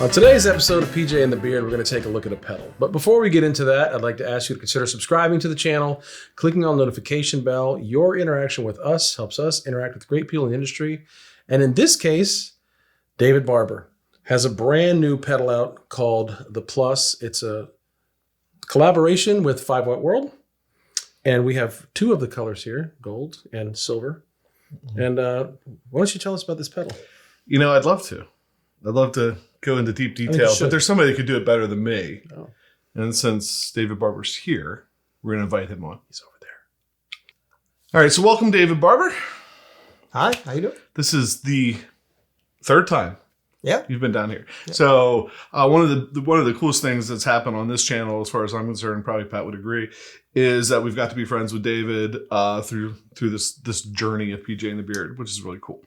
On today's episode of PJ and the Beard, we're going to take a look at a pedal. But before we get into that, I'd like to ask you to consider subscribing to the channel, clicking on the notification bell. Your interaction with us helps us interact with great people in the industry. And in this case, David Barber has a brand new pedal out called the Plus. It's a collaboration with 5 Watt World. And we have two of the colors here, gold and silver. And why don't you tell us about this pedal? You know, I'd love to. I'd love to go into deep detail, but there's somebody that could do it better than me. Oh. And since David Barber's here, we're going to invite him on. He's over there. All right, so welcome, David Barber. Hi, how you doing? This is the third time you've been down here. Yeah. So one of the coolest things that's happened on this channel, as far as I'm concerned, probably Pat would agree, is that we've got to be friends with David through this journey of PJ and the Beard, which is really cool.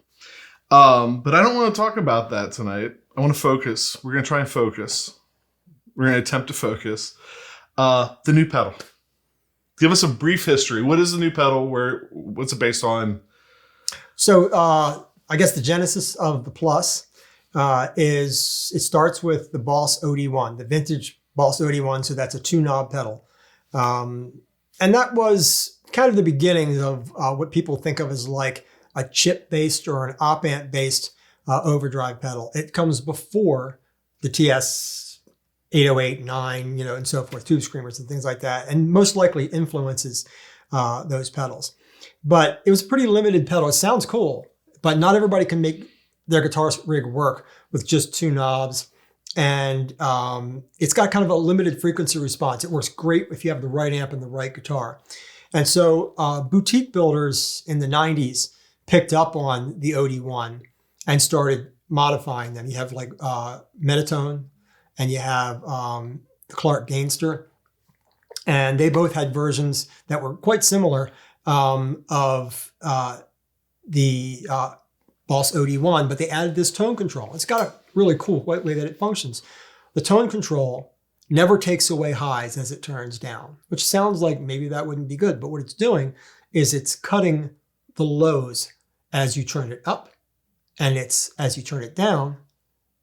But I don't want to talk about that tonight. I want to focus. We're going to try and focus. We're going to attempt to focus. The new pedal. Give us a brief history. What is the new pedal? What's it based on? So I guess the genesis of the Plus is it starts with the Boss OD1, the vintage Boss OD1. So that's a 2-knob pedal. And that was kind of the beginning of what people think of as like a chip-based or an op-amp-based overdrive pedal. It comes before the TS 808, 9, and so forth, tube screamers and things like that, and most likely influences those pedals. But it was a pretty limited pedal. It sounds cool, but not everybody can make their guitar rig work with just 2 knobs. And it's got kind of a limited frequency response. It works great if you have the right amp and the right guitar. And so boutique builders in the 90s picked up on the OD1 and started modifying them. You have like Metatone and you have the Clark Gainster. And they both had versions that were quite similar of the Boss OD1, but they added this tone control. It's got a really cool way that it functions. The tone control never takes away highs as it turns down, which sounds like maybe that wouldn't be good, but what it's doing is it's cutting the lows as you turn it up, and it's as you turn it down,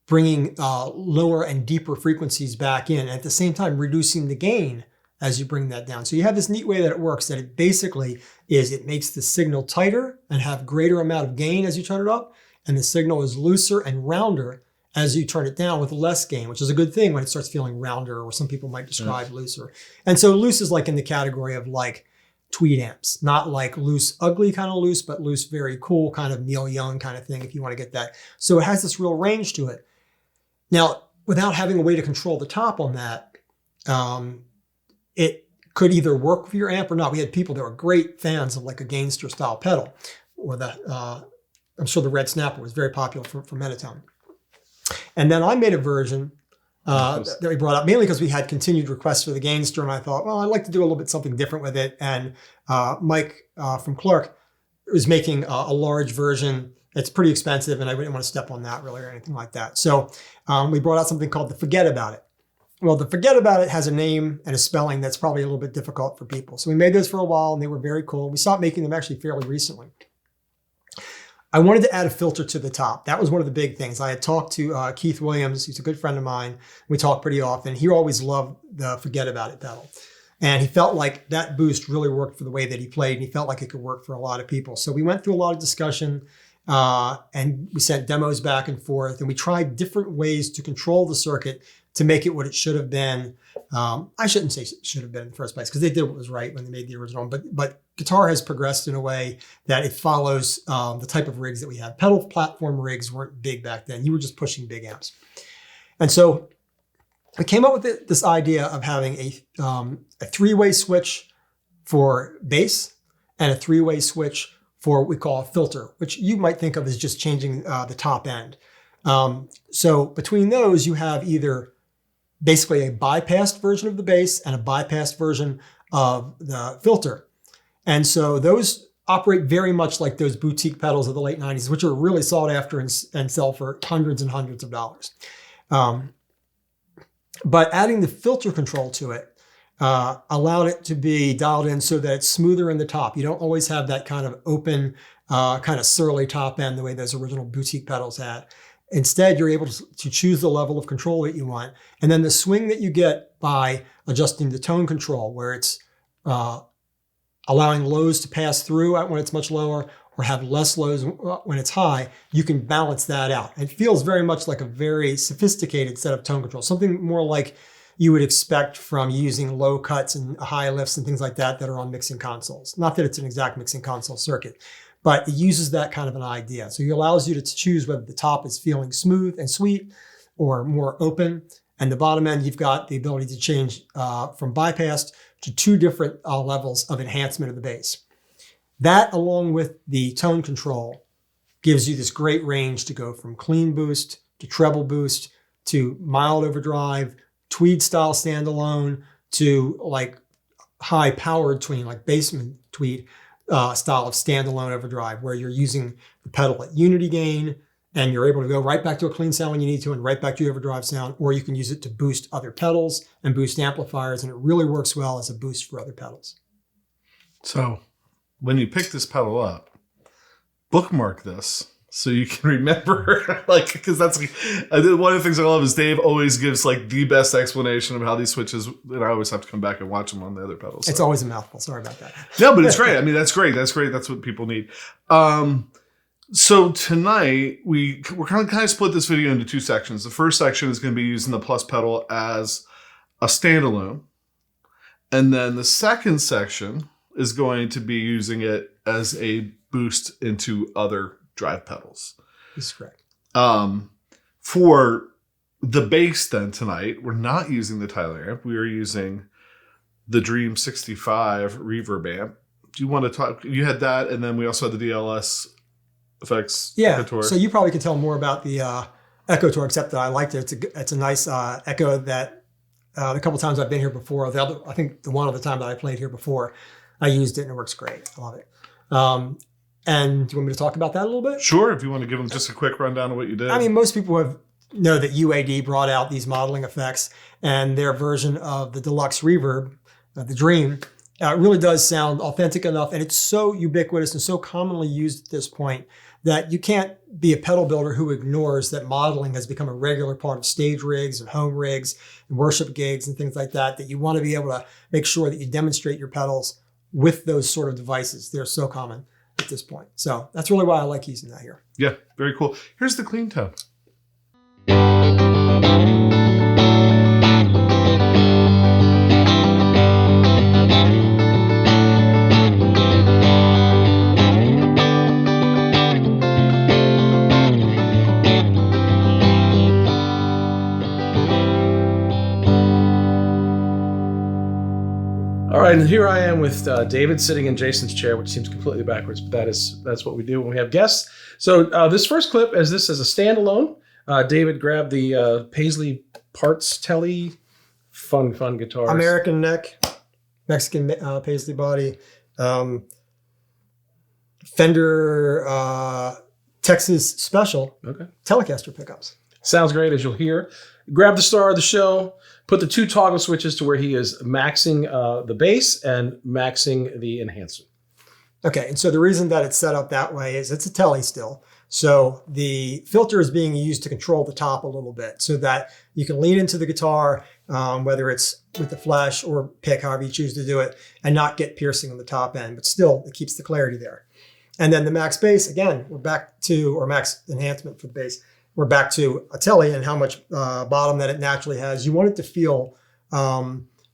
bringing lower and deeper frequencies back in, and at the same time reducing the gain as you bring that down. So you have this neat way that it works, that it basically is it makes the signal tighter and have greater amount of gain as you turn it up, and the signal is looser and rounder as you turn it down with less gain, which is a good thing when it starts feeling rounder, or some people might describe looser. And so loose is like in the category of like tweed amps, not like loose, ugly kind of loose, but loose, very cool kind of Neil Young kind of thing if you want to get that. So it has this real range to it. Now, without having a way to control the top on that, it could either work with your amp or not. We had people that were great fans of like a Gainster style pedal, or I'm sure the Red Snapper was very popular for Metatone. And then I made a version that we brought up mainly because we had continued requests for the Gainster, and I thought, well, I'd like to do a little bit something different with it. And Mike from Clark was making a large version. It's pretty expensive, and I didn't want to step on that really or anything like that. So we brought out something called the Forget About It. Well, the Forget About It has a name and a spelling that's probably a little bit difficult for people. So we made those for a while, and they were very cool. We stopped making them actually fairly recently. I wanted to add a filter to the top. That was one of the big things. I had talked to Keith Williams. He's a good friend of mine. We talk pretty often. He always loved the Forget About It pedal. And he felt like that boost really worked for the way that he played, and he felt like it could work for a lot of people. So we went through a lot of discussion, and we sent demos back and forth, and we tried different ways to control the circuit to make it what it should have been. I shouldn't say should have been in the first place, because they did what was right when they made the original. But guitar has progressed in a way that it follows the type of rigs that we have. Pedal platform rigs weren't big back then. You were just pushing big amps. And so we came up with this idea of having a 3-way switch for bass and a 3-way switch for what we call a filter, which you might think of as just changing the top end. So between those, you have either basically a bypassed version of the bass and a bypassed version of the filter. And so those operate very much like those boutique pedals of the late 90s, which are really sought after and sell for hundreds and hundreds of dollars. But adding the filter control to it allowed it to be dialed in so that it's smoother in the top. You don't always have that kind of open, kind of surly top end the way those original boutique pedals had. Instead, you're able to choose the level of control that you want. And then the swing that you get by adjusting the tone control, where it's allowing lows to pass through when it's much lower or have less lows when it's high, you can balance that out. It feels very much like a very sophisticated set of tone control, something more like you would expect from using low cuts and high lifts and things like that are on mixing consoles. Not that it's an exact mixing console circuit, but it uses that kind of an idea. So it allows you to choose whether the top is feeling smooth and sweet or more open. And the bottom end, you've got the ability to change from bypassed to 2 different levels of enhancement of the bass. That, along with the tone control, gives you this great range to go from clean boost to treble boost to mild overdrive, tweed style standalone to like high powered tweed, like basement tweed style of standalone overdrive, where you're using the pedal at unity gain and you're able to go right back to a clean sound when you need to and right back to your overdrive sound, or you can use it to boost other pedals and boost amplifiers, and it really works well as a boost for other pedals. So when you pick this pedal up, bookmark this so you can remember, like, because that's one of the things I love is Dave always gives like the best explanation of how these switches, and I always have to come back and watch them on the other pedals. It's always a mouthful. Sorry about that. No, but it's great. I mean, that's great. That's great. That's what people need. So tonight we're kind of split this video into 2 sections. The first section is going to be using the plus pedal as a standalone, and then the second section is going to be using it as a boost into other drive pedals. That's correct. For the bass then tonight, we're not using the Tyler amp. We are using the Dream 65 reverb amp. Do you want to talk? You had that, and then we also had the DLS effects. Yeah. Echo Tour. So you probably can tell more about the Echo Tour, except that I liked it. It's a nice Echo that the couple times I've been here before, I think the one other time that I played here before, I used it and it works great. I love it. And do you want me to talk about that a little bit? Sure, if you want to give them just a quick rundown of what you did. I mean, most people know that UAD brought out these modeling effects, and their version of the deluxe reverb, the Dream, really does sound authentic enough, and it's so ubiquitous and so commonly used at this point that you can't be a pedal builder who ignores that modeling has become a regular part of stage rigs and home rigs and worship gigs and things like that, that you want to be able to make sure that you demonstrate your pedals with those sort of devices. They're so common at this point. So that's really why I like using that here. Yeah, very cool. Here's the clean tone. All right, and here I am with David sitting in Jason's chair, which seems completely backwards, but that's what we do when we have guests. So this first clip, as this is a standalone, David grabbed the Paisley Parts Telly, fun guitars. American neck, Mexican Paisley body, Fender Texas Special Telecaster pickups. Sounds great, as you'll hear. Grab the star of the show, put the 2 toggle switches to where he is maxing the bass and maxing the enhancer. Okay, and so the reason that it's set up that way is it's a Tele still. So the filter is being used to control the top a little bit so that you can lean into the guitar, whether it's with the flash or pick, however you choose to do it, and not get piercing on the top end, but still it keeps the clarity there. And then the max bass, again, we're back to, or max enhancement for the bass, we're back to a Tele and how much bottom that it naturally has. You want it to feel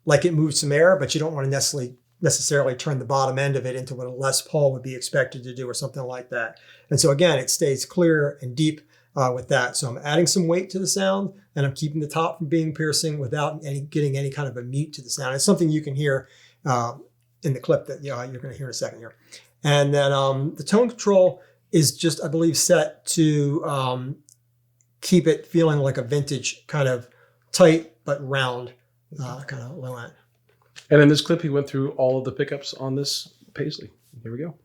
like it moves some air, but you don't want to necessarily turn the bottom end of it into what a Les Paul would be expected to do or something like that. And so again, it stays clear and deep with that. So I'm adding some weight to the sound and I'm keeping the top from being piercing without getting any kind of a mute to the sound. It's something you can hear in the clip that you're going to hear in a second here. And then the tone control is just, I believe, set to keep it feeling like a vintage kind of tight but round kind of low end. And in this clip, he went through all of the pickups on this Paisley. Here we go.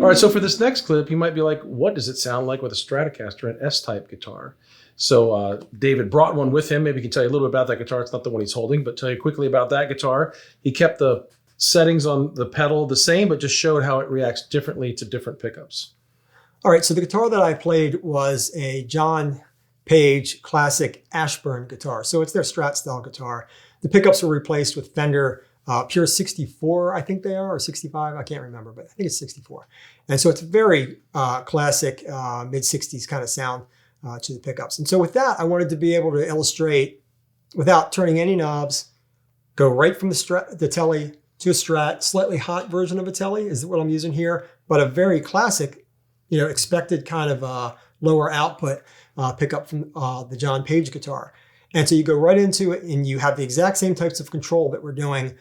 All right, so for this next clip, you might be like, what does it sound like with a Stratocaster and S-type guitar? So David brought one with him. Maybe he can tell you a little bit about that guitar. It's not the one he's holding, but tell you quickly about that guitar. He kept the settings on the pedal the same, but just showed how it reacts differently to different pickups. All right, so the guitar that I played was a John Page Classic Ashburn guitar. So it's their Strat style guitar. The pickups were replaced with Fender Pure 64, I think they are, or 65, I can't remember, but I think it's 64. And so it's a very classic mid-60s kind of sound to the pickups. And so with that, I wanted to be able to illustrate, without turning any knobs, go right from the Tele to a Strat, slightly hot version of a Tele is what I'm using here, but a very classic, expected kind of lower output pickup from the John Page guitar. And so you go right into it and you have the exact same types of control that we're doing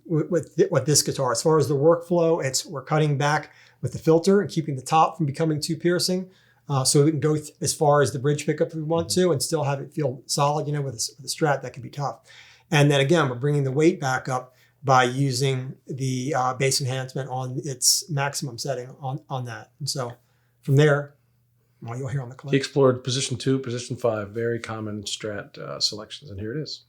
with this guitar. As far as the workflow, we're cutting back with the filter and keeping the top from becoming too piercing. So we can go as far as the bridge pickup if we want to and still have it feel solid. With a Strat, that can be tough. And then again, we're bringing the weight back up by using the bass enhancement on its maximum setting on that. And so from there, well, you'll hear on the clip. He explored position 2, position 5, very common Strat selections, and here it is.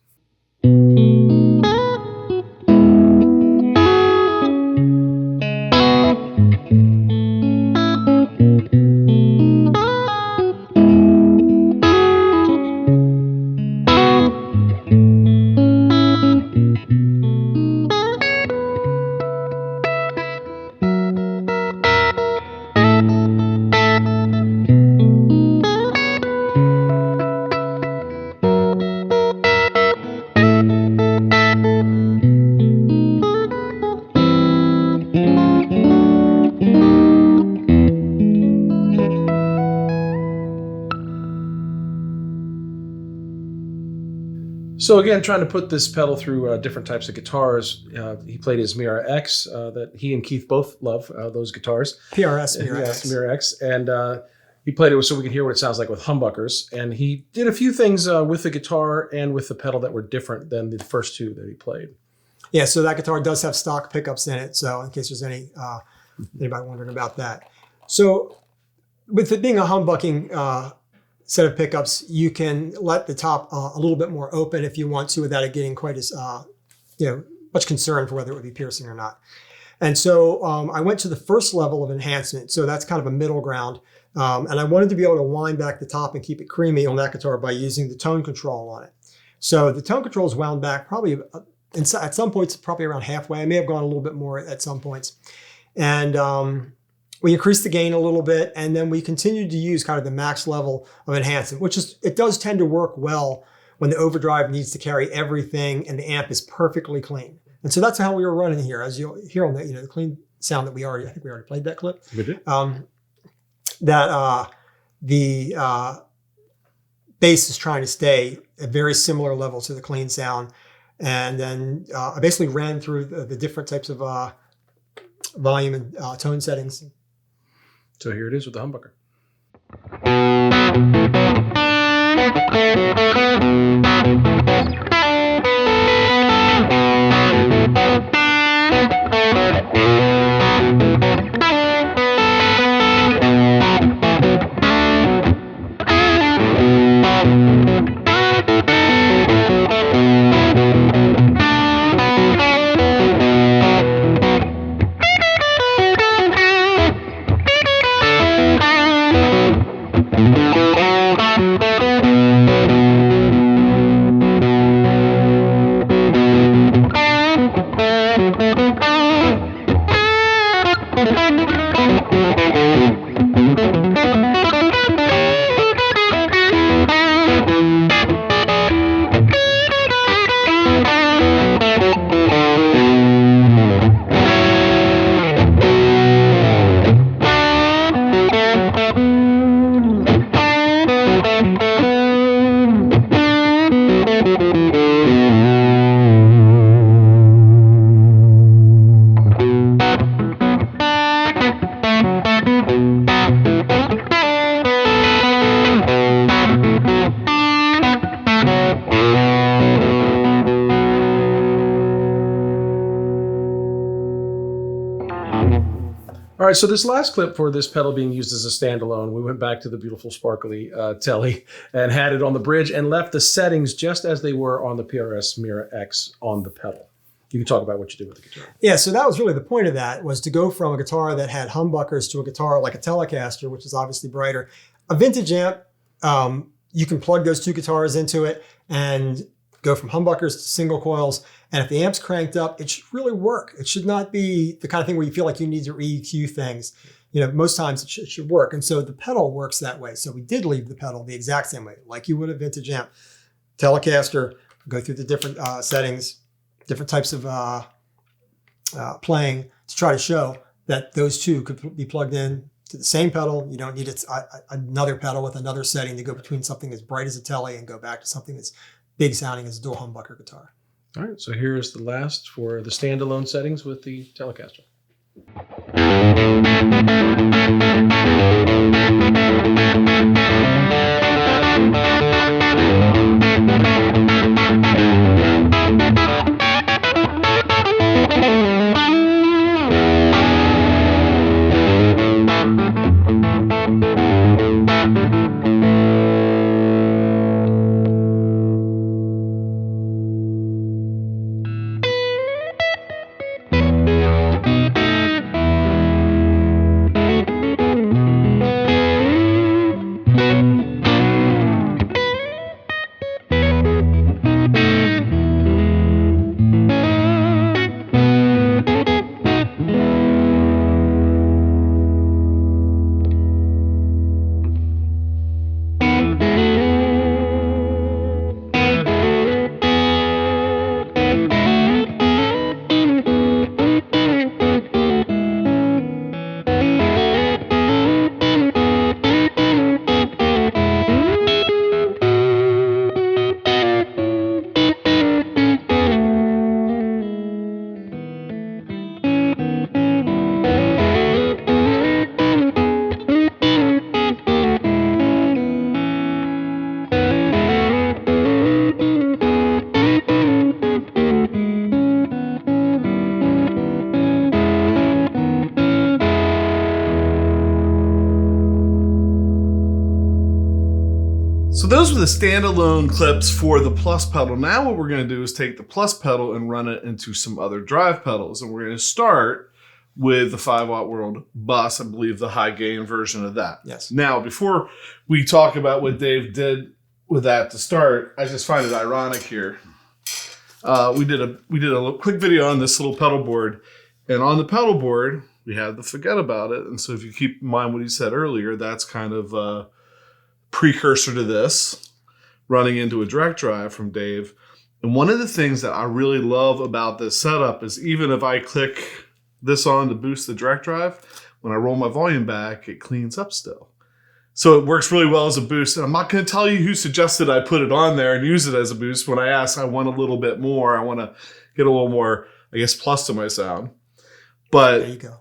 So again, trying to put this pedal through different types of guitars. He played his Mira X that he and Keith both love, those guitars. PRS Mira X. Mira X. And he played it so we could hear what it sounds like with humbuckers. And he did a few things with the guitar and with the pedal that were different than the first two that he played. Yeah, so that guitar does have stock pickups in it. So in case there's anybody wondering about that. So with it being a humbucking set of pickups, you can let the top a little bit more open if you want to without it getting quite as much concern for whether it would be piercing or not. And so I went to the first level of enhancement. So that's kind of a middle ground. And I wanted to be able to wind back the top and keep it creamy on that guitar by using the tone control on it. So the tone control is wound back probably at some points, probably around halfway. I may have gone a little bit more at some points. And we increased the gain a little bit, and then we continued to use kind of the max level of enhancement, it does tend to work well when the overdrive needs to carry everything and the amp is perfectly clean. And so that's how we were running here. As you'll hear on the clean sound that I think we already played that clip. We did. The bass is trying to stay at very similar level to the clean sound. And then I basically ran through the different types of volume and tone settings. So here it is with the humbucker. right, so this last clip for this pedal being used as a standalone, we went back to the beautiful sparkly Telly and had it on the bridge and left the settings just as they were on the PRS Mira X on the pedal. You can talk about what you did with the guitar. Yeah, so that was really the point of that, was to go from a guitar that had humbuckers to a guitar like a Telecaster, which is obviously brighter. A vintage amp, you can plug those two guitars into it and go from humbuckers to single coils. And if the amp's cranked up, it should really work. It should not be the kind of thing where you feel like you need to EQ things. Most times it should work. And so the pedal works that way. So we did leave the pedal the exact same way, like you would a vintage amp. Telecaster, go through the different settings, different types of playing to try to show that those two could be plugged in to the same pedal. You don't need another pedal with another setting to go between something as bright as a Telly and go back to something that's big sounding as a dual humbucker guitar. All right, so here's the last for the standalone settings with the Telecaster. So those were the standalone clips for the Plus pedal. Now what we're going to do is take the Plus pedal and run it into some other drive pedals. And we're going to start with the 5-watt World Bus, I believe the high gain version of that. Yes. Now, before we talk about what Dave did with that to start, I just find it ironic here. We did a quick video on this little pedal board, and on the pedal board, we had the forget about it. And so if you keep in mind what he said earlier, that's kind of a precursor to this, running into a direct drive from Dave. And one of the things that I really love about this setup is even if I click this on to boost the direct drive, when I roll my volume back, it cleans up still. So it works really well as a boost. And I'm not going to tell you who suggested I put it on there and use it as a boost. When I asked, I want a little bit more. I want to get a little more, I guess, plus to my sound. But There you go.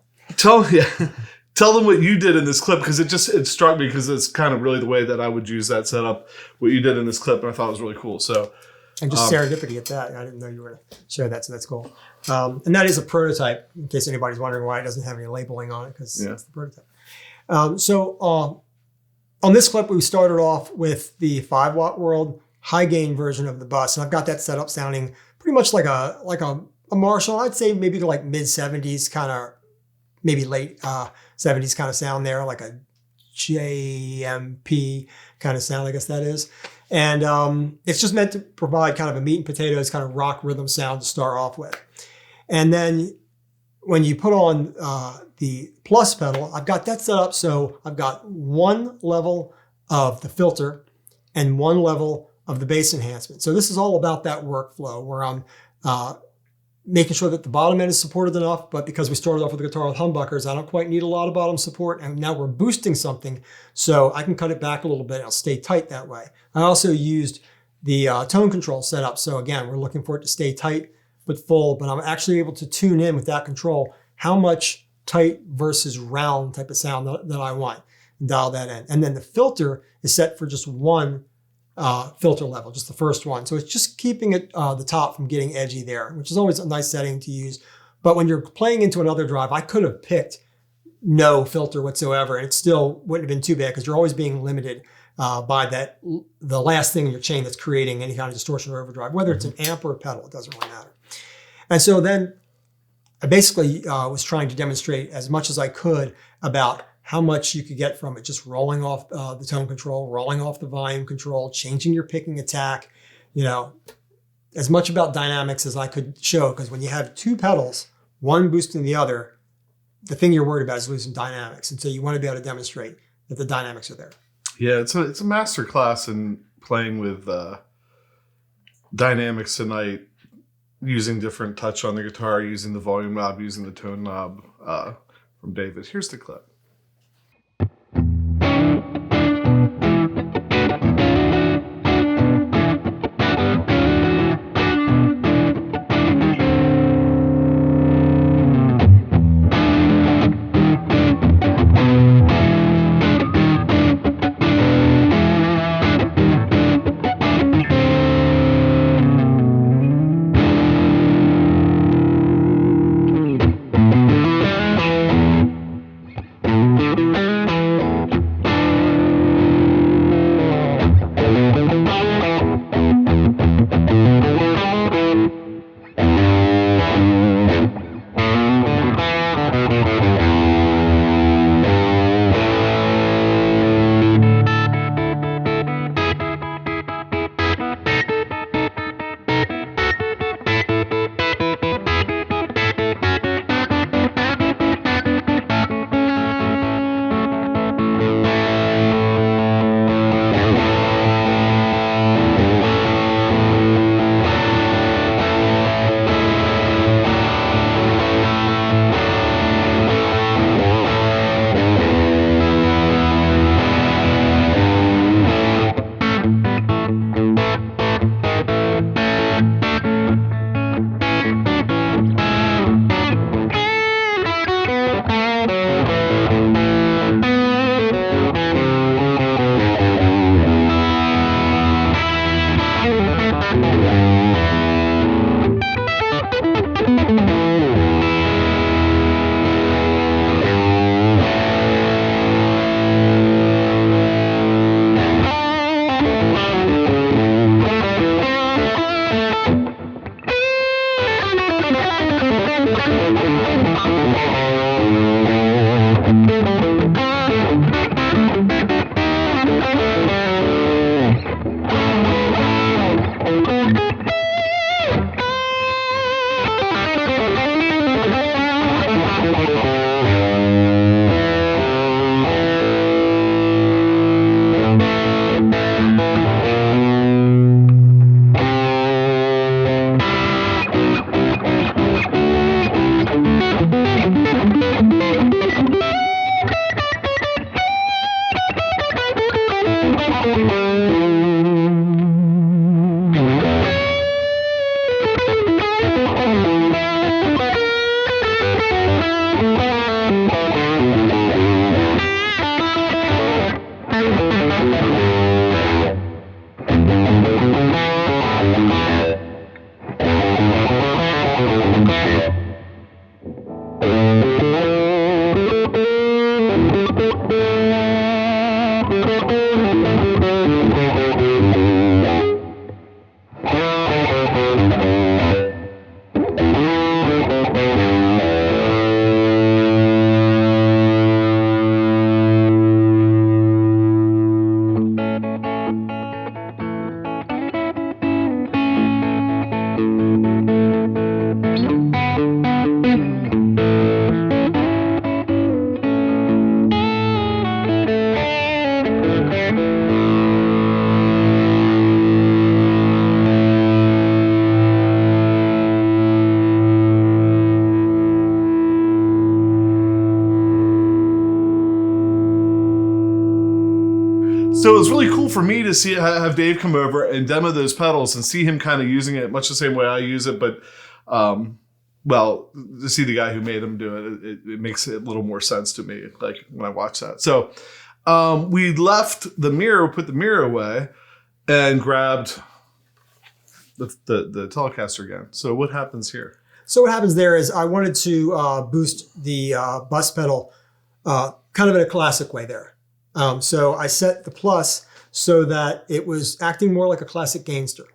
Tell them what you did in this clip, because it struck me because it's kind of really the way that I would use that setup, what you did in this clip, and I thought it was really cool. So, and just serendipity at that. I didn't know you were going to share that, so that's cool. And that is a prototype, in case anybody's wondering why it doesn't have any labeling on it, because it's the prototype. On this clip, we started off with the 5-watt World high gain version of the bus, and I've got that set up sounding pretty much like a Marshall. I'd say maybe like mid 70s kind of, maybe late 70s kind of sound there, like a JMP kind of sound, I guess that is. And it's just meant to provide kind of a meat and potatoes kind of rock rhythm sound to start off with. And then when you put on the Plus pedal, I've got that set up so I've got one level of the filter and one level of the bass enhancement. So this is all about that workflow where I'm making sure that the bottom end is supported enough, but because we started off with the guitar with humbuckers, I don't quite need a lot of bottom support, and now we're boosting something, so I can cut it back a little bit and it'll stay tight that way. I also used the tone control setup, so again, we're looking for it to stay tight but full, but I'm actually able to tune in with that control how much tight versus round type of sound that I want and dial that in. And then the filter is set for just one filter level, just the first one. So it's just keeping it the top from getting edgy there, which is always a nice setting to use. But when you're playing into another drive, I could have picked no filter whatsoever, and it still wouldn't have been too bad because you're always being limited by the last thing in your chain that's creating any kind of distortion or overdrive, whether it's an amp or a pedal, it doesn't really matter. And so then I basically was trying to demonstrate as much as I could about how much you could get from it, just rolling off the tone control, rolling off the volume control, changing your picking attack, as much about dynamics as I could show, because when you have two pedals, one boosting the other, the thing you're worried about is losing dynamics. And so you want to be able to demonstrate that the dynamics are there. Yeah, it's a master class in playing with dynamics tonight, using different touch on the guitar, using the volume knob, using the tone knob from David. Here's the clip. So it was really cool for me to have Dave come over and demo those pedals and see him kind of using it much the same way I use it, but well, to see the guy who made him do it makes it a little more sense to me, like when I watch that. So we left the Mira, put the Mira away, and grabbed the Telecaster again. So what happens here? So what happens there is I wanted to boost the bus pedal kind of in a classic way there. So I set the plus so that it was acting more like a classic Gainster.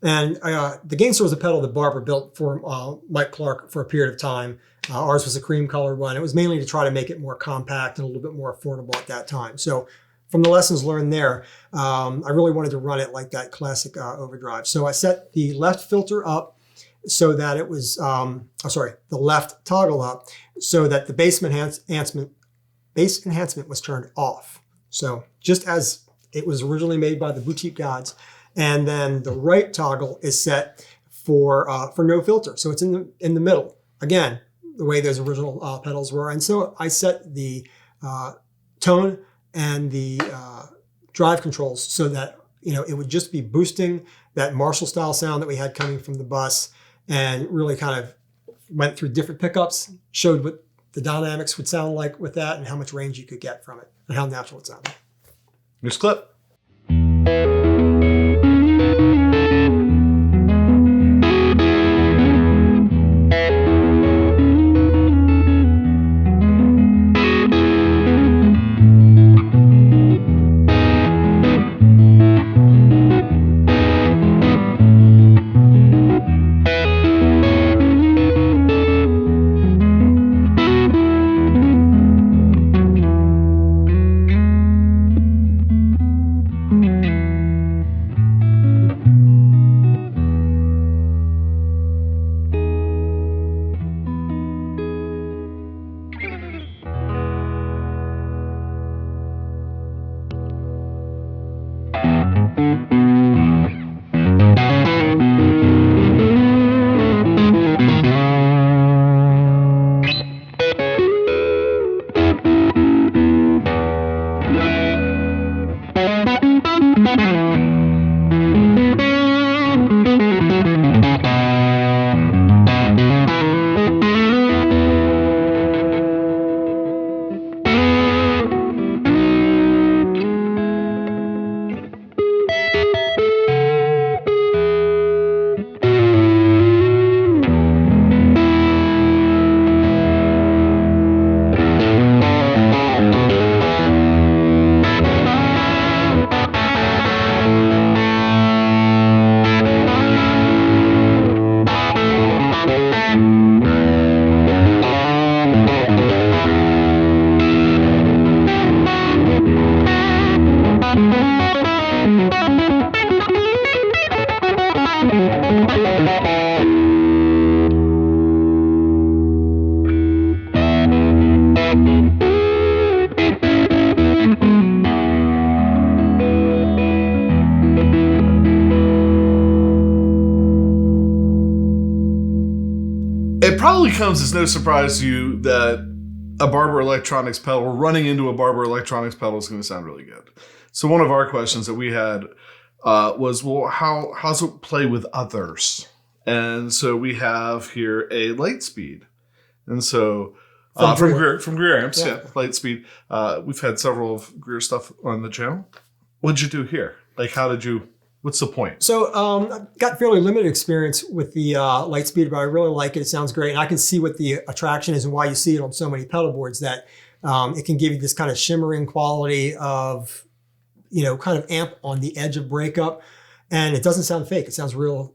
And the Gainster was a pedal that Barber built for Mike Clark for a period of time. Ours was a cream colored one. It was mainly to try to make it more compact and a little bit more affordable at that time. So from the lessons learned there, I really wanted to run it like that classic overdrive. So I set the left filter up so that it was, the left toggle up so that the bass enhancement was turned off. So just as it was originally made by the Boutique Gods. And then the right toggle is set for no filter. So it's in the middle. Again, the way those original pedals were. And so I set the tone and the drive controls so that, it would just be boosting that Marshall style sound that we had coming from the bus, and really kind of went through different pickups, showed what the dynamics would sound like with that and how much range you could get from it and how natural it sounded. Next clip. It probably comes as no surprise to you that a Barber Electronics pedal, or running into a Barber Electronics pedal, is going to sound really good. So one of our questions that we had was, well, how's it play with others? And so we have here a Lightspeed. And so from Greer amps, yeah, Lightspeed. We've had several of Greer stuff on the channel. What'd you do here? Like, what's the point? So I've got fairly limited experience with the Lightspeed, but I really like it. It sounds great. And I can see what the attraction is and why you see it on so many pedal boards, that it can give you this kind of shimmering quality of, kind of amp on the edge of breakup. And it doesn't sound fake. It sounds real,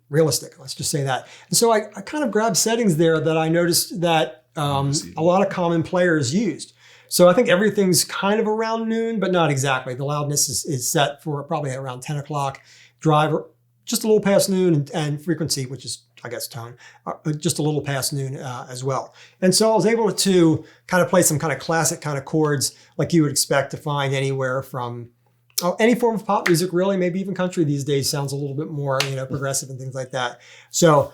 realistic. Let's just say that. And so I kind of grabbed settings there that I noticed that a lot of common players used. So I think everything's kind of around noon, but not exactly. The loudness is set for probably around 10 o'clock. Driver, just a little past noon, and frequency, which is, I guess, tone, just a little past noon as well. And so I was able to kind of play some kind of classic kind of chords like you would expect to find anywhere from any form of pop music, really. Maybe even country these days sounds a little bit more, progressive and things like that. So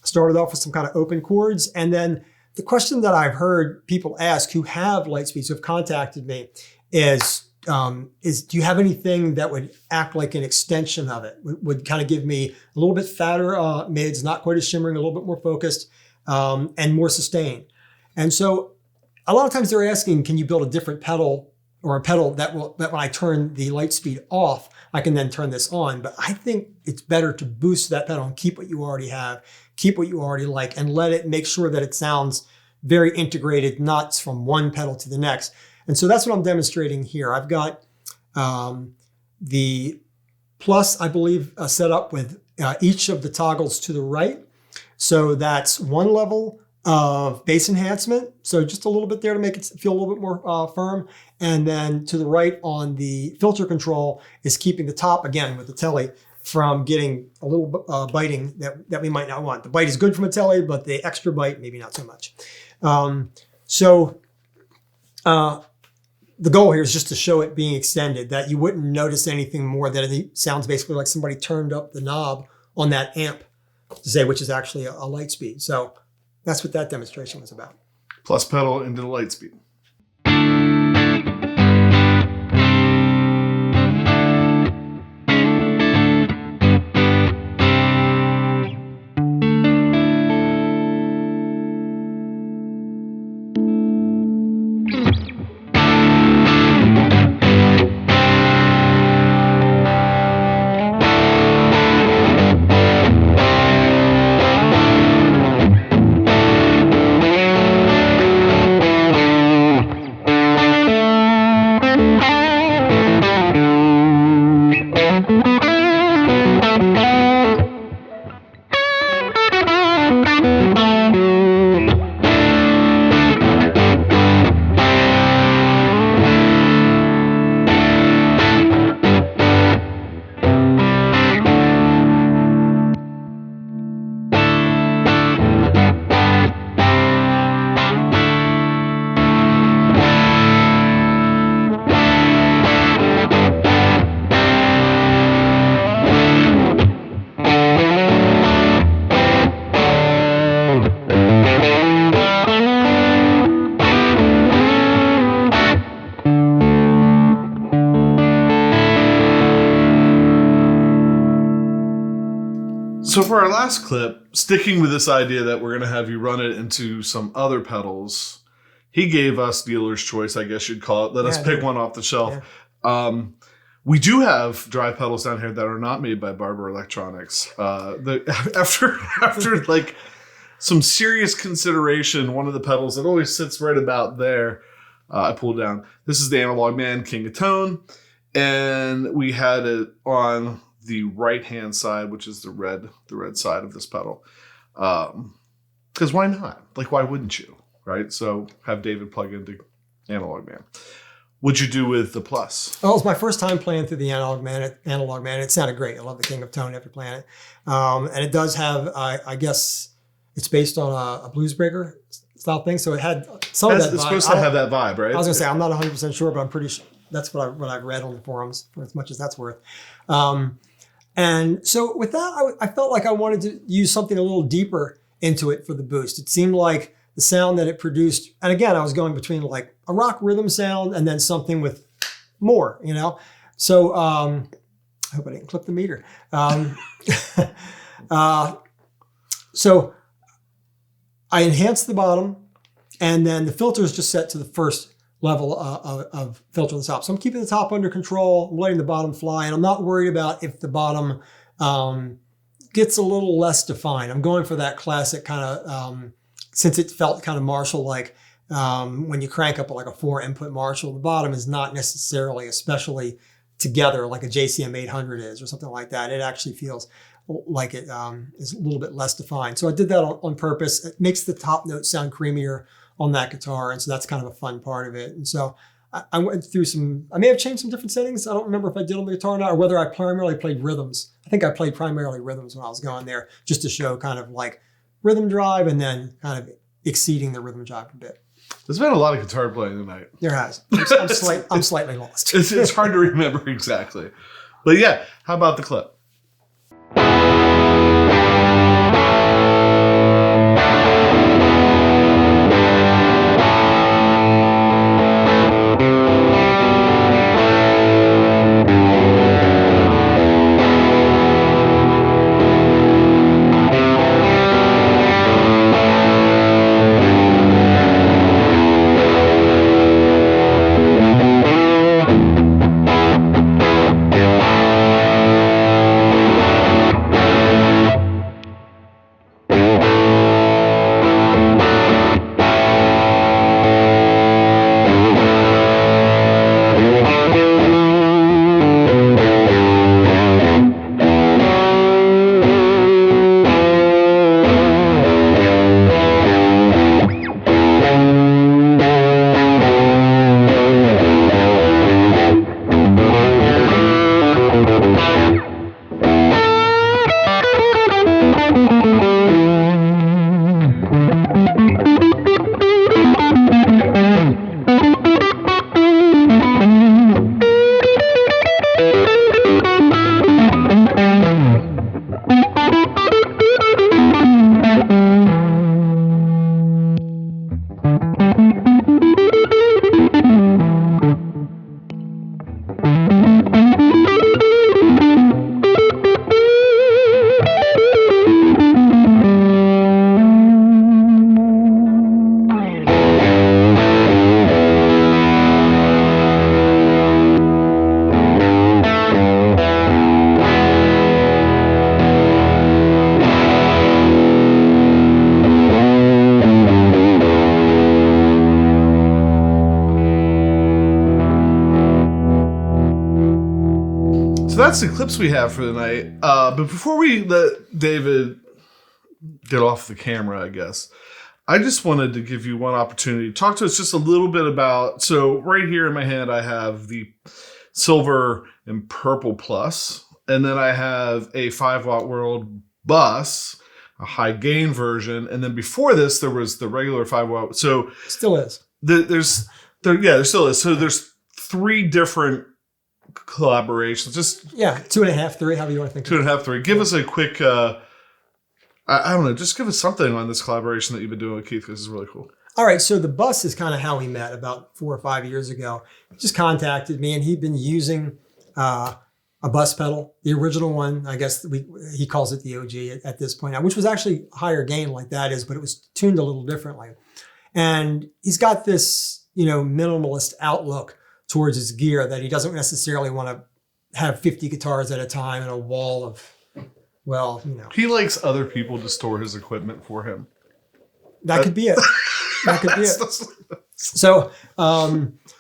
started off with some kind of open chords, and then the question that I've heard people ask who have Lightspeeds, who have contacted me, is do you have anything that would act like an extension of it? Would kind of give me a little bit fatter mids, not quite as shimmering, a little bit more focused, and more sustained. And so a lot of times they're asking, can you build a different pedal, or a pedal that when I turn the Lightspeed off, I can then turn this on? But I think it's better to boost that pedal and keep what you already have, keep what you already like, and let it make sure that it sounds very integrated nuts from one pedal to the next. And so that's what I'm demonstrating here. I've got the Plus, I believe, set up with each of the toggles to the right. So that's one level of bass enhancement. So just a little bit there to make it feel a little bit more firm. And then to the right on the filter control is keeping the top, again, with the Tele, from getting a little biting that we might not want. The bite is good from a Tele, but the extra bite, maybe not so much. The goal here is just to show it being extended, that you wouldn't notice anything more, that it sounds basically like somebody turned up the knob on that amp, to say, which is actually a Lightspeed. So that's what that demonstration was about. Plus pedal into the Lightspeed. So for our last clip, sticking with this idea that we're going to have you run it into some other pedals, he gave us dealer's choice, I guess you'd call it. Let us pick one off the shelf. Yeah. We do have drive pedals down here that are not made by Barber Electronics. After like some serious consideration, one of the pedals that always sits right about there, I pulled down. This is the Analog Man King of Tone, and we had it on the right hand side, which is the red side of this pedal. Because why not? Like, why wouldn't you? Right? So have David plug into Analog Man. What'd you do with the Plus? Well, it was my first time playing through the Analog Man. It sounded great. I love the King of Tone after playing it. And it does have, I guess it's based on a blues breaker style thing. So it had some of that vibe. It's supposed to have that vibe, right? I was going to say, I'm not 100% sure, but I'm pretty sure that's what I've read on the forums, for as much as that's worth. And so with that, I felt like I wanted to use something a little deeper into it for the boost. It seemed like the sound that it produced, and again, I was going between like a rock rhythm sound and then something with more, you know? So I hope I didn't clip the meter. So I enhanced the bottom, and then the filter is just set to the first level of filter on the top. So I'm keeping the top under control, I'm letting the bottom fly, and I'm not worried about if the bottom gets a little less defined. I'm going for that classic kind of, since it felt kind of Marshall-like, when you crank up like a 4-input Marshall, the bottom is not necessarily especially together like a JCM 800 is or something like that. It actually feels like it is a little bit less defined. So I did that on purpose. It makes the top note sound creamier on that guitar, and so that's kind of a fun part of it. And so I went through I may have changed some different settings. I don't remember if I did on the guitar or not, or whether I primarily played rhythms. I think I played primarily rhythms when I was going there, just to show kind of like rhythm drive and then kind of exceeding the rhythm drive a bit. There's been a lot of guitar playing tonight. There has. I'm slightly lost. It's hard to remember exactly. But yeah, how about the clip? that's the clips we have for the night. But before we let David get off the camera, I guess, I just wanted to give you one opportunity to talk to us just a little bit about. So right here in my hand, I have the Silver and Purple Plus, and then I have a 5-watt World Bus, a high gain version, and then before this there was the regular 5-watt. So still is. There still is. So there's 3 different collaborations. Just 2.5, 3. However you want to think. 2.5, 3. Give us a quick. I don't know. Just give us something on this collaboration that you've been doing with Keith. This is really cool. All right. So the Bus is kind of how we met about 4 or 5 years ago. He just contacted me, and he'd been using a bus pedal, the original one. I guess he calls it the OG at this point now, which was actually higher gain like that is, but it was tuned a little differently. And he's got this, minimalist outlook towards his gear that he doesn't necessarily want to have 50 guitars at a time and a wall of, He likes other people to store his equipment for him. That could be it. That could be it. So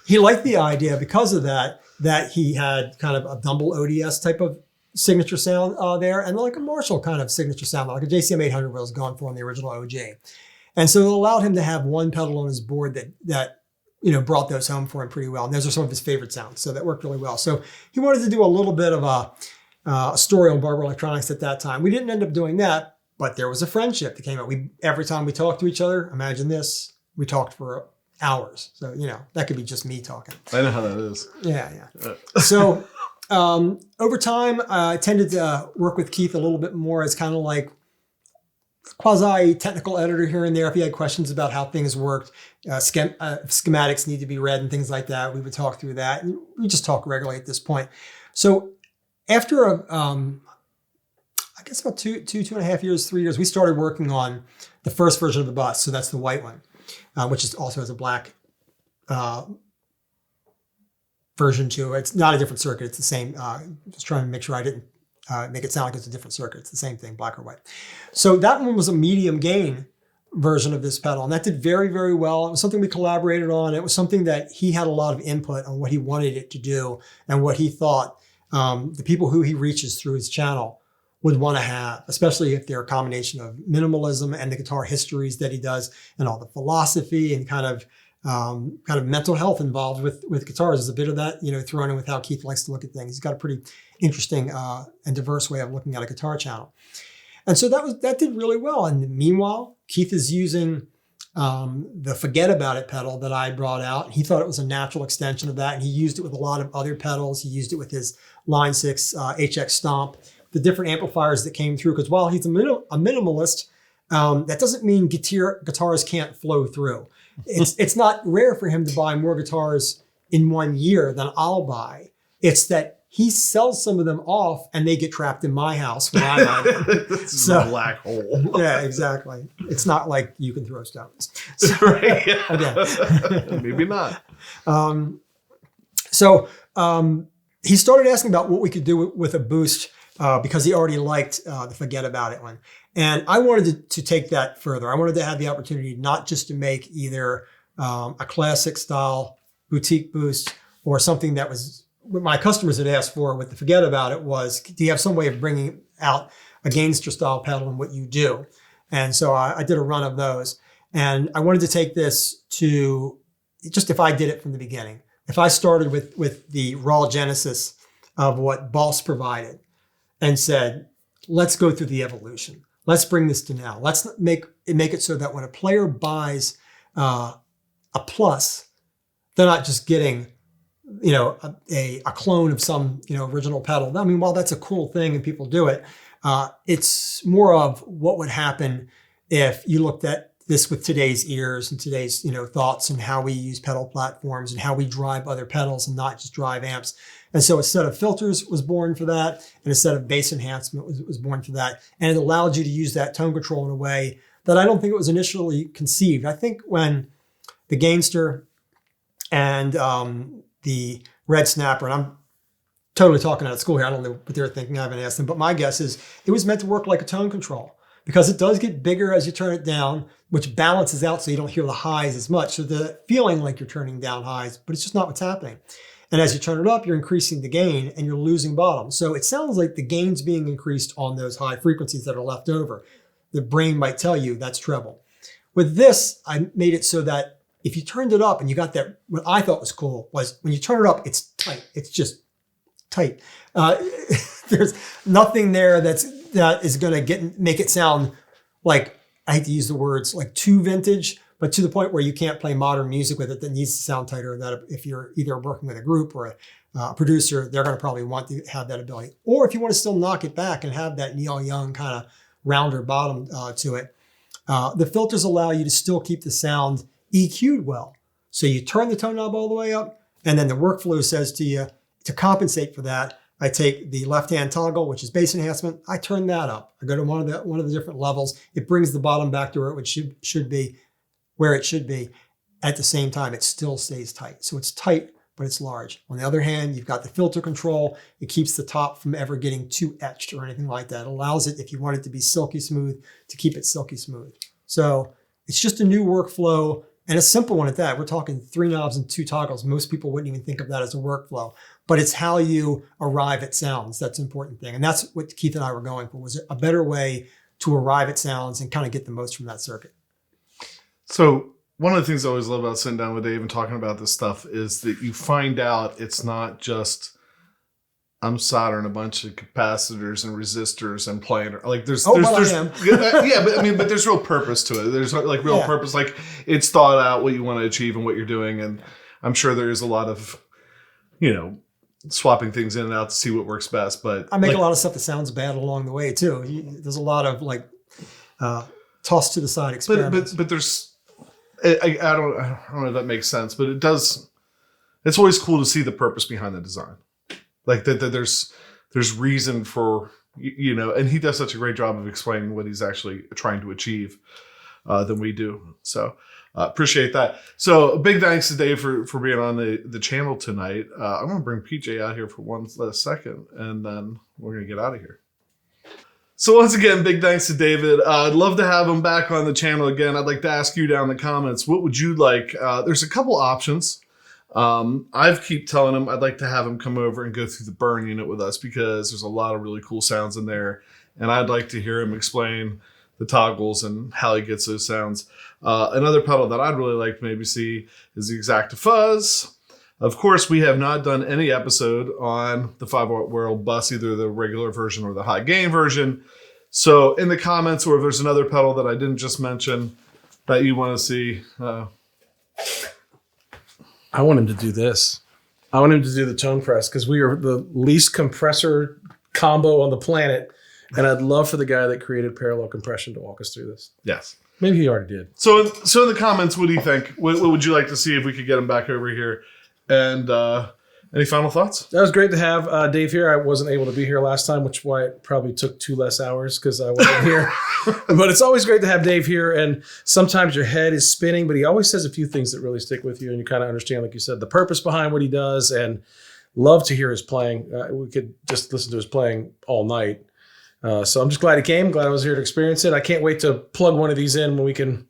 he liked the idea because of that he had kind of a Dumble ODS type of signature sound there, and like a Marshall kind of signature sound, like a JCM 800 was going for on the original OG. And so it allowed him to have one pedal on his board that brought those home for him pretty well. And those are some of his favorite sounds. So that worked really well. So he wanted to do a little bit of a story on Barber Electronics at that time. We didn't end up doing that, but there was a friendship that came out. Every time we talked to each other, imagine this, we talked for hours. So, that could be just me talking. I know how that is. Yeah. So over time, I tended to work with Keith a little bit more as kind of like quasi-technical editor here and there. If he had questions about how things worked, schematics need to be read and things like that, we would talk through that. And we just talk regularly at this point. So after I guess about 2.5 years, 3 years, we started working on the first version of the Bus. So that's the white one, which is also has a black version too. It's not a different circuit. It's the same. Just trying to make sure I didn't make it sound like it's a different circuit. It's the same thing, black or white. So that one was a medium gain version of this pedal, and that did very, very well. It was something we collaborated on. It was something that he had a lot of input on what he wanted it to do and what he thought the people who he reaches through his channel would want to have, especially if they're a combination of minimalism and the guitar histories that he does and all the philosophy and kind of mental health involved with guitars. There's a bit of that, thrown in with how Keith likes to look at things. He's got a pretty interesting and diverse way of looking at a guitar channel. And so that did really well. And meanwhile, Keith is using the Forget About It pedal that I brought out. He thought it was a natural extension of that. And he used it with a lot of other pedals. He used it with his Line 6 HX Stomp, the different amplifiers that came through. Because while he's a minimalist, that doesn't mean guitars can't flow through. It's not rare for him to buy more guitars in 1 year than I'll buy. It's that he sells some of them off and they get trapped in my house when I buy them. It's a black hole. Yeah, exactly. It's not like you can throw stones. So, right. Yeah. Maybe not. He started asking about what we could do with a boost because he already liked the Forget About It one. And I wanted to take that further. I wanted to have the opportunity not just to make either a classic style boutique boost or something that was what my customers had asked for with the Forget About It was, do you have some way of bringing out a Gainster style pedal in what you do? And so I did a run of those. And I wanted to take this to just if I did it from the beginning. If I started with the raw genesis of what Boss provided and said, let's go through the evolution. Let's bring this to now. Let's make it so that when a player buys a Plus, they're not just getting a clone of some original pedal. I mean, while that's a cool thing and people do it, it's more of what would happen if you looked at this with today's ears and today's thoughts and how we use pedal platforms and how we drive other pedals and not just drive amps. And so a set of filters was born for that, and a set of bass enhancement was born for that. And it allowed you to use that tone control in a way that I don't think it was initially conceived. I think when the Gainster and the Red Snapper, and I'm totally talking out of school here. I don't know what they're thinking. I haven't asked them, but my guess is it was meant to work like a tone control because it does get bigger as you turn it down, which balances out so you don't hear the highs as much. So the feeling like you're turning down highs, but it's just not what's happening. And as you turn it up, you're increasing the gain and you're losing bottom. So it sounds like the gain's being increased on those high frequencies that are left over. The brain might tell you that's treble. With this, I made it so that if you turned it up and you got that, what I thought was cool was when you turn it up, it's tight. It's just tight. There's nothing there that is going to make it sound like, I hate to use the words, like too vintage, but to the point where you can't play modern music with it that needs to sound tighter. That if you're either working with a group or a producer, they're going to probably want to have that ability. Or if you want to still knock it back and have that Neil Young kind of rounder bottom to it, the filters allow you to still keep the sound EQ'd well. So you turn the tone knob all the way up, and then the workflow says to you, to compensate for that, I take the left-hand toggle, which is bass enhancement. I turn that up. I go to one of the different levels. It brings the bottom back to where it should be, where it should be. At the same time, it still stays tight. So it's tight, but it's large. On the other hand, you've got the filter control. It keeps the top from ever getting too etched or anything like that. It allows it, if you want it to be silky smooth, to keep it silky smooth. So it's just a new workflow and a simple one at that. We're talking 3 knobs and 2 toggles. Most people wouldn't even think of that as a workflow, but it's how you arrive at sounds. That's an important thing. And that's what Keith and I were going for, was a better way to arrive at sounds and kind of get the most from that circuit. So one of the things I always love about sitting down with Dave and talking about this stuff is that you find out it's not just I'm soldering a bunch of capacitors and resistors and playing. Like there's I am. yeah, but there's real purpose to it. There's like real purpose. Like it's thought out what you want to achieve and what you're doing. And I'm sure there is a lot of, swapping things in and out to see what works best. But I make a lot of stuff that sounds bad along the way too. There's a lot of toss to the side experiments. But there's, I don't know if that makes sense, but it does. It's always cool to see the purpose behind the design. Like that there's reason for, and he does such a great job of explaining what he's actually trying to achieve than we do. So appreciate that. So big thanks to Dave for being on the channel tonight. I'm going to bring PJ out here for one last second, and then we're going to get out of here. So once again, big thanks to David. I'd love to have him back on the channel again. I'd like to ask you down in the comments, what would you like? There's a couple options. I keep telling him I'd like to have him come over and go through the burn unit with us because there's a lot of really cool sounds in there. And I'd like to hear him explain the toggles and how he gets those sounds. Another pedal that I'd really like to maybe see is the Exacta Fuzz. Of course, we have not done any episode on the 5-watt World Bus, either the regular version or the high gain version. So in the comments, or if there's another pedal that I didn't just mention that you want to see, I want him to do this. I want him to do the tone press because we are the least compressor combo on the planet. And I'd love for the guy that created parallel compression to walk us through this. Yes. Maybe he already did. So in the comments, what do you think? What would you like to see if we could get him back over here? And any final thoughts? That was great to have Dave here. I wasn't able to be here last time, which is why it probably took 2 less hours because I wasn't here. But it's always great to have Dave here. And sometimes your head is spinning, but he always says a few things that really stick with you. And you kind of understand, like you said, the purpose behind what he does. And love to hear his playing. We could just listen to his playing all night. So I'm just glad he came. Glad I was here to experience it. I can't wait to plug one of these in when we can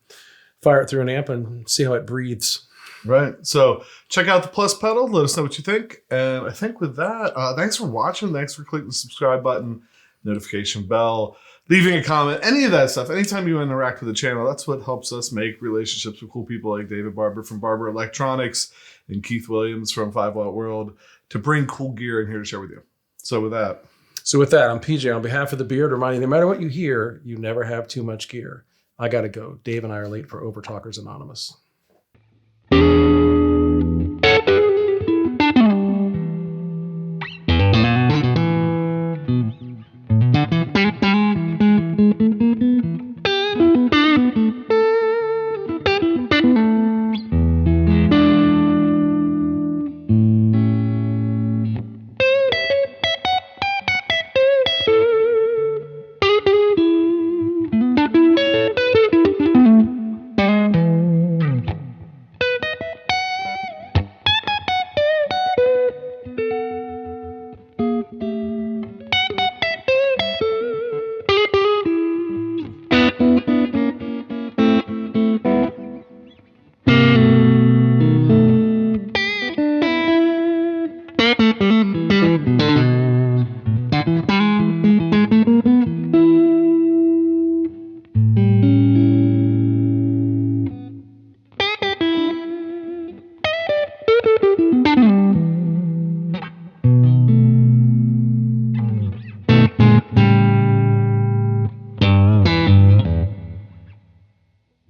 fire it through an amp and see how it breathes. Right. So check out the Plus pedal. Let us know what you think. And I think with that, thanks for watching. Thanks for clicking the subscribe button, notification bell, leaving a comment, any of that stuff. Anytime you interact with the channel, that's what helps us make relationships with cool people like David Barber from Barber Electronics and Keith Williams from 5-Watt World to bring cool gear in here to share with you. So with that, I'm PJ. On behalf of the Beard, reminding you, no matter what you hear, you never have too much gear. I got to go. Dave and I are late for Overtalkers Anonymous.